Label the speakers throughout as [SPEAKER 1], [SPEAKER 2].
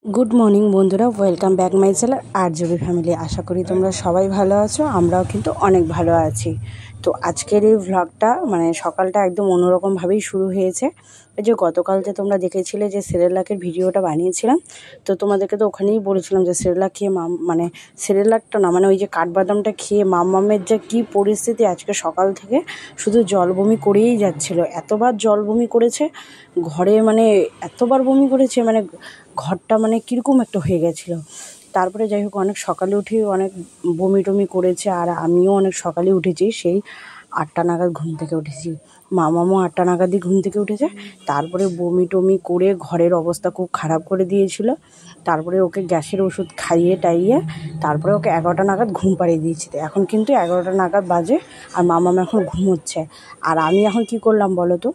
[SPEAKER 1] Good morning बंधुरा welcome back my channel RJB family. आशा करी तुम्हारा सबाई भालो आछो, आमराओ किन्तु अनेक भालो आछि। तो आजकेर এই ব্লগটা মানে সকালটা একদম অন্যরকম ভাবেই শুরু হয়েছে। এই যে গতকাল যে তোমরা দেখেছিলে যে সেরেলাকের ভিডিওটা বানিয়েছিলাম, তো তোমাদেরকে তো ওখানেই বলেছিলাম যে সেরেলাক খেয়ে মানে সেরেলাকটা না মানে ওই যে কাঠবাদামটা খেয়ে মাম্মামের যে কী পরিস্থিতি, আজকে সকাল থেকে শুধু জল বমি করেই যাচ্ছিল। এতবার জল বমি করেছে ঘরে, মানে এতবার বমি করেছে মানে ঘরটা মানে কীরকম একটা হয়ে গেছিলো। তারপরে যাই হোক অনেক সকালে উঠে অনেক বমি টমি করেছে, আর আমিও অনেক সকালে উঠেছি, সেই 8টা নাগাদ ঘুম থেকে উঠেছি। মামামও 8টা নাগাদই ঘুম থেকে উঠেছে। তারপরে বমি টমি করে ঘরের অবস্থা খুব খারাপ করে দিয়েছিল। তারপরে ওকে গ্যাসের ওষুধ খাইয়ে টাইয়ে তারপরে ওকে 11টা নাগাদ ঘুম পাড়িয়ে দিয়েছি। এখন কিন্তু 11টা নাগাদ বাজে, আর মামাম এখন ঘুমোচ্ছে। আর আমি এখন কি করলাম বলো তো,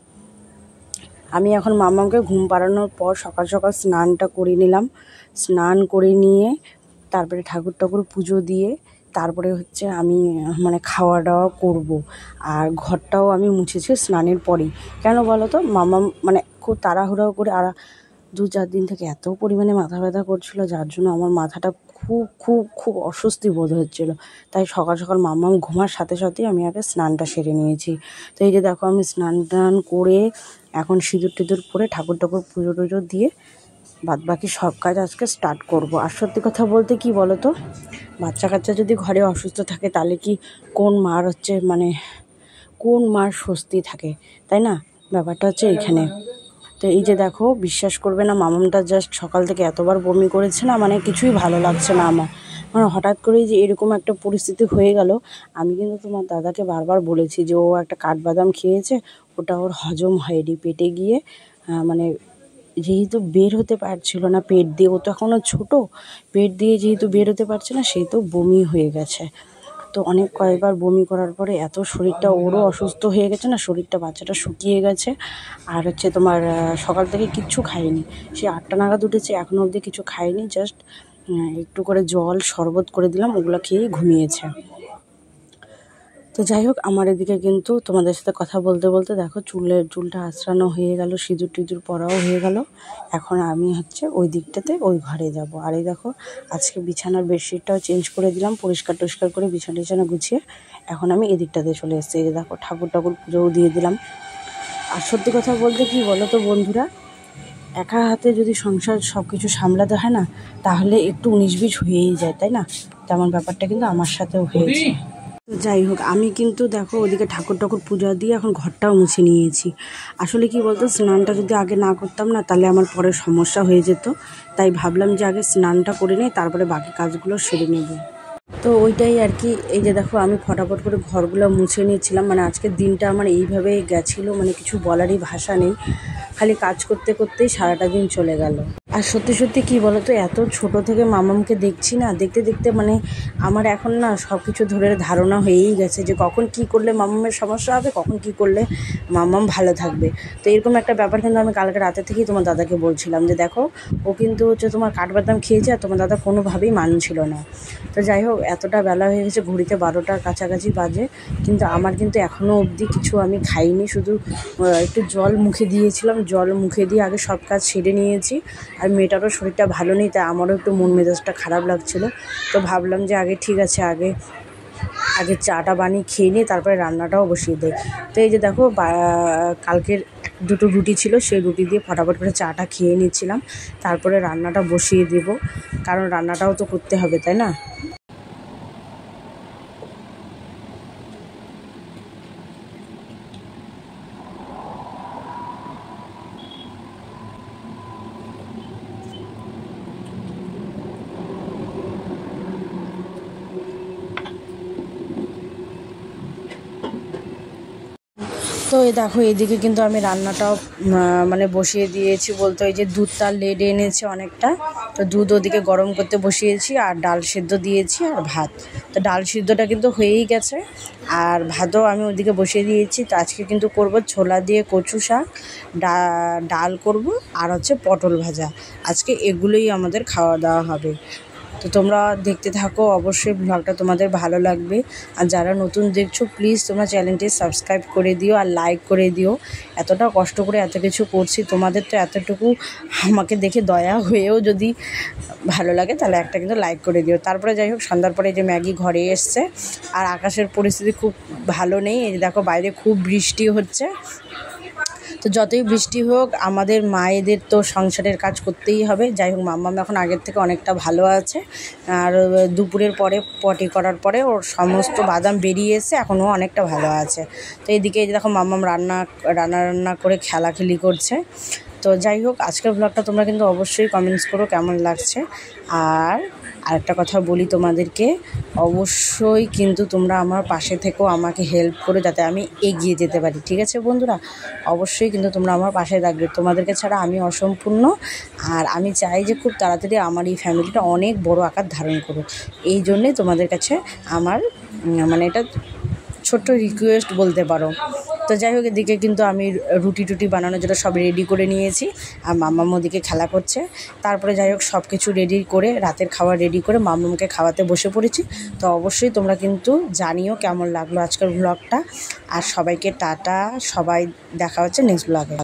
[SPEAKER 1] আমি এখন মামামকে ঘুম পাড়ানোর পর সকাল সকাল স্নানটা করে নিলাম। স্নান করে নিয়ে তারপরে ঠাকুর পুজো দিয়ে তারপরে হচ্ছে আমি মানে খাওয়া দাওয়া করবো। আর ঘরটাও আমি মুছেছি স্নানের পরেই। কেন বলো তো, মামাম মানে খুব তাড়াহুড়ো করে, আর 2-4 দিন থেকে এত পরিমাণে মাথা ব্যথা করছিলো, যার জন্য আমার মাথাটা খুব খুব খুব অস্বস্তি বোধ হচ্ছিলো। তাই সকাল সকাল মামাম ঘুমার সাথে সাথেই আমি আগে স্নানটা সেরে নিয়েছি। তো এই যে দেখো আমি স্নান টান করে এখন সিঁদুর টিঁদুর পরে ঠাকুর পুজো টুজো দিয়ে বাদবাকি সব কাজ আজকে স্টার্ট করব। আর সত্যি কথা বলতে কি বলো তো, বাচ্চা কাচ্চা যদি ঘরে অসুস্থ থাকে তাহলে কি কোন মার হচ্ছে মানে কোন মার স্বস্তি থাকে, তাই না? ব্যাপারটা হচ্ছে এইখানে। তো এই যে দেখো, বিশ্বাস করবে না, মামামটা জাস্ট সকাল থেকে এতবার বমি করেছে না, মানে কিছুই ভালো লাগছে না আমার। মানে হঠাৎ করেই যে এরকম একটা পরিস্থিতি হয়ে গেল। আমি কিন্তু তোমার দাদাকে বারবার বলেছি যে ও একটা কাঠবাদাম খেয়েছে, ওটা ওর হজম হয়নি, পেটে গিয়ে মানে যেহেতু বের হতে পারছিল না পেট দিয়ে, ও তো এখনও ছোটো, পেট দিয়ে যেহেতু বের হতে পারছে না, সেই তো বমি হয়ে গেছে। তো কয়েকবার বমি করার পরে এত শরীরটা ওরও অসুস্থ হয়ে গেছে না, শরীরটা বাচ্চাটা শুকিয়ে গেছে। আর হচ্ছে তোমার সকাল থেকে কিচ্ছু খাইনি, সে 8টা নাগাদ উঠেছে, এখনও অবধি কিছু খাইনি। জাস্ট একটু করে জল শরবত করে দিলাম, ওগুলো খেয়েই ঘুমিয়েছে। তো যাই হোক, আমার এদিকে কিন্তু তোমাদের সাথে কথা বলতে বলতে দেখো চুলটা আঁচড়ানো হয়ে গেল, সিঁদুর টিঁদুর পরাও হয়ে গেল। এখন আমি হচ্ছে ওই দিকটাতে ওই ঘরে যাব। আর এই দেখো আজকে বিছানার বেডশিটটাও চেঞ্জ করে দিলাম, পরিষ্কার টরিষ্কার করে বিছানা গুছিয়ে এখন আমি এই দিকটাতে চলে এসেছি। এই দেখো ঠাকুর পুজোও দিয়ে দিলাম। আর সত্যি কথা বলতে কি বলো তো বন্ধুরা, একা হাতে যদি সংসার সব কিছু সামলাতে হয় না, তাহলে একটু 19-20 হয়েই যায়, তাই না? তেমন ব্যাপারটা কিন্তু আমার সাথেও হয়েছে। তো যাই হোক, আমি কিন্তু দেখো ওদিকে ঠাকুর পূজা দিয়ে এখন ঘরটাও মুছে নিয়েছি। আসলে কি বলতো, স্নানটা যদি আগে না করতাম না, তাহলে আমার পরে সমস্যা হয়ে যেত। তাই ভাবলাম যে আগে স্নানটা করে নিই, তারপরে বাকি কাজগুলো সেরে নেব। তো ওইটাই আর কি। এই যে দেখো আমি ফটাফট করে ঘরগুলো মুছে নিয়েছিলাম। মানে আজকের দিনটা আমার এইভাবেই গেছিলো, মানে কিছু বলারই ভাষা নেই। খালি কাজ করতে করতেই সারাটা দিন চলে গেল। আর সত্যি সত্যি কী বলো তো, এত ছোট থেকে মামামকে দেখছি না, দেখতে দেখতে মানে আমার এখন না সব কিছু ধরে ধারণা হয়েই গেছে যে কখন কি করলে মামামের সমস্যা হবে, কখন কি করলে মামাম ভালো থাকবে। তো এরকম একটা ব্যাপার কিন্তু আমি কালকে রাতে থেকেই তোমার দাদাকে বলছিলাম যে দেখো, ও কিন্তু হচ্ছে তোমার কাঠবাদাম খেয়েছে, আর তোমার দাদা কোনোভাবেই মানছিল না। তো যাই হোক, এতটা বেলা হয়ে গেছে, ঘড়িতে 12টার কাছাকাছি বাজে, কিন্তু আমার কিন্তু এখনও অবধি কিছু আমি খাইনি। শুধু একটু জল মুখে দিয়েছিলাম, জল মুখে দিয়ে আগে সব কাজ সেরে নিয়েছি। আর মেয়েটারও শরীরটা ভালো নেই, তাই আমারও একটু মন মেজাজটা খারাপ লাগছিলো। তো ভাবলাম যে আগে ঠিক আছে, আগে চাটা বানিয়ে খেয়ে নিয়ে তারপরে রান্নাটাও বসিয়ে দেয়। তো এই যে দেখো কালকের 2টো রুটি ছিল, সেই রুটি দিয়ে ফটাফট করে চাটা খেয়ে নিচ্ছিলাম, তারপরে রান্নাটা বসিয়ে দেব, কারণ রান্নাটাও তো করতে হবে, তাই না? তো এই দেখো এইদিকে কিন্তু আমি রান্নাটাও মানে বসিয়ে দিয়েছি। বলতে ওই যে দুধটা লেড এনেছে অনেকটা, তো দুধ ওদিকে গরম করতে বসিয়েছি, আর ডাল সিদ্ধ দিয়েছি আর ভাত। তো ডাল সিদ্ধটা কিন্তু হয়েই গেছে, আর ভাতও আমি ওদিকে বসিয়ে দিয়েছি। তো আজকে কিন্তু করব ছোলা দিয়ে কচু শাক, ডাল করব, আর হচ্ছে পটল ভাজা। আজকে এগুলোই আমাদের খাওয়া দাওয়া হবে। তো তো তোমরা দেখতে থাকো, অবশ্যই ব্লগটা তোমাদের ভালো লাগবে। আর যারা নতুন দেখছো প্লিজ তোমরা চ্যানেলটি সাবস্ক্রাইব করে দিও আর লাইক করে দিও। এতটা কষ্ট করে এত কিছু করছি, তোমাদের তো এতটুকু আমাকে দেখে দয়া হয়েও যদি ভালো লাগে তাহলে একটা কিন্তু লাইক করে দিও। তারপরে যাই হোক, সন্ধ্যার পরে যে ম্যাগি ঘরে এসছে, আর আকাশের পরিস্থিতি খুব ভালো নেই। এই দেখো বাইরে খুব বৃষ্টি হচ্ছে। তো যতই বৃষ্টি হোক আমাদের মায়েদের তো সংসারের কাজ করতেই হবে। যাই হোক, মাম্মাম এখন আগের থেকে অনেকটা ভালো আছে। আর দুপুরের পরে পটি করার পরে ওর সমস্ত বাদাম বেরিয়ে এসে এখনও অনেকটা ভালো আছে। তো এইদিকে এই দেখো মাম্মাম রান্না করে খেলাখেলি করছে। তো যাই হোক, আজকের ব্লগটা তোমরা কিন্তু অবশ্যই কমেন্টস করো কেমন লাগছে। আর আরেকটা কথা বলি তোমাদেরকে, অবশ্যই কিন্তু তোমরা আমার পাশে থেকেও আমাকে হেল্প করো যাতে আমি এগিয়ে যেতে পারি, ঠিক আছে বন্ধুরা? অবশ্যই কিন্তু তোমরা আমার পাশে থাকবে, তোমাদেরকে ছাড়া আমি অসম্পূর্ণ। আর আমি চাই যে খুব তাড়াতাড়ি আমার এই ফ্যামিলিটা অনেক বড় আকার ধারণ করুক। এই জন্যে তোমাদের কাছে আমার মানে এটা ছোট্ট রিকোয়েস্ট বলতে পারো। তো যাই হোক, এদিকে কিন্তু আমি রুটি বানানোর জন্য সব রেডি করে নিয়েছি, আর মাম্মাম ওদিকে খেলা করছে। তারপরে যাই হোক, সব কিছু রেডি করে রাতের খাবার রেডি করে মাম্মামকে খাওয়াতে বসে পড়েছি। তো অবশ্যই তোমরা কিন্তু জানিও কেমন লাগলো আজকের ব্লগটা। আর সবাইকে টাটা, সবাই দেখা হচ্ছে নেক্সট ব্লগে।